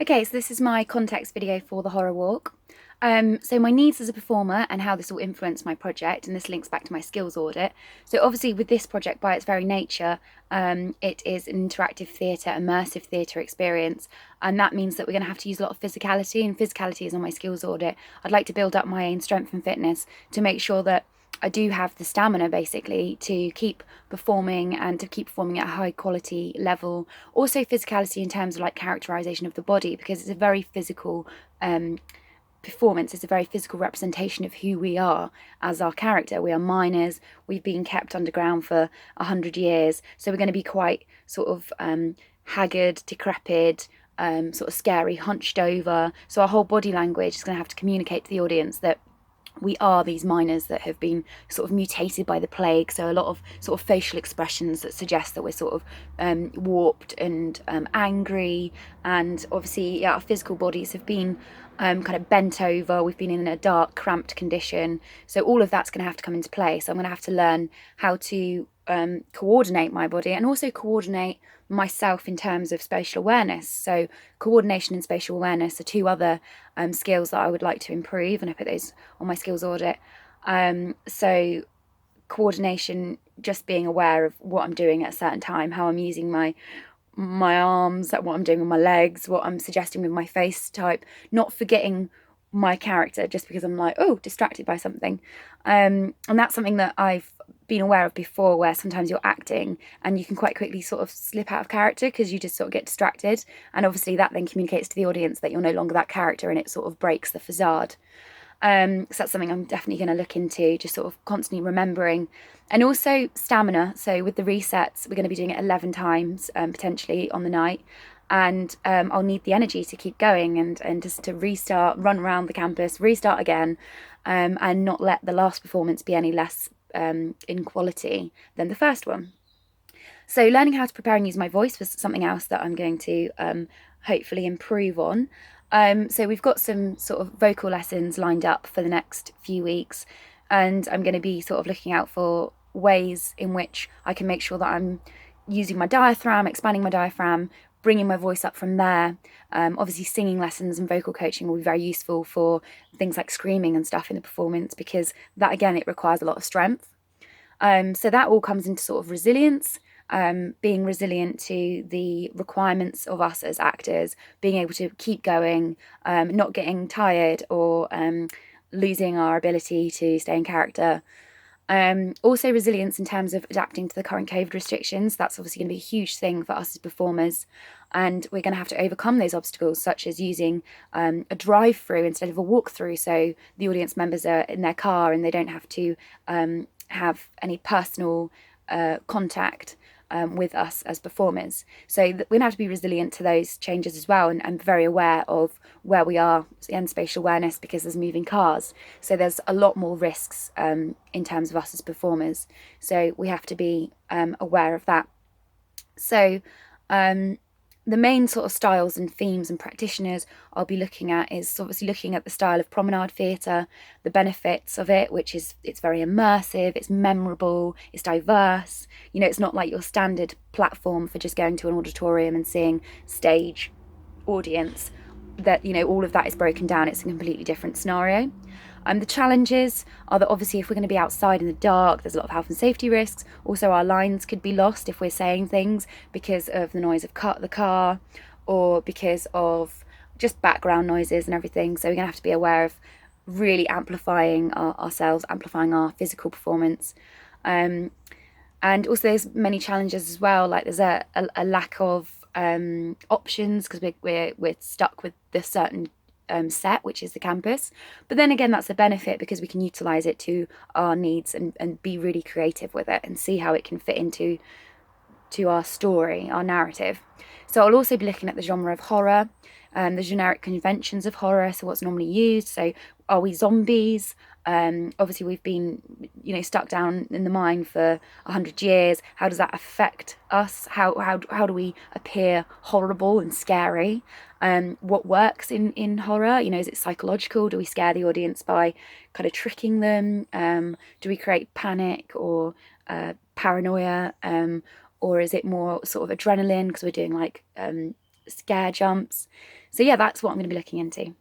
Okay, so this is my context video for the horror walk. So my needs as a performer and how this will influence my project, and this links back to my skills audit. So obviously with this project, by its very nature, it is an interactive theatre, immersive theatre experience, and that means that we're going to have to use a lot of physicality, and physicality is on my skills audit. I'd like to build up my own strength and fitness to make sure that I do have the stamina basically to keep performing and to keep performing at a high quality level. Also, physicality in terms of like characterization of the body, because it's a very physical performance. It's a very physical representation of who we are as our character. We are miners. We've been kept underground for 100 years, so we're going to be quite sort of haggard, decrepit, sort of scary, hunched over. So our whole body language is going to have to communicate to the audience that we are these miners that have been sort of mutated by the plague. So a lot of sort of facial expressions that suggest that we're sort of warped and angry. And obviously, yeah, our physical bodies have been kind of bent over. We've been in a dark, cramped condition. So all of that's going to have to come into play. So I'm going to have to learn how to coordinate my body and also coordinate myself in terms of spatial awareness. So coordination and spatial awareness are two other skills that I would like to improve, and I put those on my skills audit. So coordination, just being aware of what I'm doing at a certain time, how I'm using my arms, what I'm doing with my legs, what I'm suggesting with my face type, not forgetting my character just because I'm like, oh, distracted by something. And that's something that I've been aware of before, where sometimes you're acting and you can quite quickly sort of slip out of character because you just sort of get distracted. And obviously that then communicates to the audience that you're no longer that character, and it sort of breaks the facade. So that's something I'm definitely going to look into, just sort of constantly remembering. And also stamina. So with the resets, we're going to be doing it 11 times potentially on the night. And I'll need the energy to keep going and just to restart, run around the campus, restart again, and not let the last performance be any less in quality than the first one. So learning how to prepare and use my voice was something else that I'm going to hopefully improve on. So we've got some sort of vocal lessons lined up for the next few weeks, and I'm going to be sort of looking out for ways in which I can make sure that I'm using my diaphragm, expanding my diaphragm, bringing my voice up from there. Obviously, singing lessons and vocal coaching will be very useful for things like screaming and stuff in the performance, because that again, it requires a lot of strength. So that all comes into sort of resilience, being resilient to the requirements of us as actors, being able to keep going, not getting tired or losing our ability to stay in character. Also, resilience in terms of adapting to the current COVID restrictions. That's obviously going to be a huge thing for us as performers. And we're going to have to overcome those obstacles, such as using a drive through instead of a walk through. So the audience members are in their car and they don't have to have any personal contact with us as performers. So we're going to have to be resilient to those changes as well, and very aware of where we are in spatial awareness, because there's moving cars. So there's a lot more risks in terms of us as performers. So we have to be aware of that. So the main sort of styles and themes and practitioners I'll be looking at is obviously looking at the style of promenade theatre, the benefits of it, which is it's very immersive, it's memorable, it's diverse. You know, it's not like your standard platform for just going to an auditorium and seeing stage audience. That, you know, all of that is broken down. It's a completely different scenario. The challenges are that obviously if we're going to be outside in the dark, there's a lot of health and safety risks. Also, our lines could be lost if we're saying things because of the noise of the car, or because of just background noises and everything. So we're going to have to be aware of really amplifying ourselves, amplifying our physical performance. And also there's many challenges as well, like there's a lack of options, because we're stuck with this certain set, which is the campus. But then again, that's a benefit because we can utilize it to our needs, and be really creative with it and see how it can fit into our story, our narrative. So I'll also be looking at the genre of horror, the generic conventions of horror, so what's normally used. So are we zombies? Obviously we've been, you know, stuck down in the mine for 100 years. How does that affect us? How do we appear horrible and scary? What works in horror? You know, is it psychological? Do we scare the audience by kind of tricking them? Do we create panic or paranoia? Or is it more sort of adrenaline because we're doing like scare jumps. So yeah, that's what I'm going to be looking into.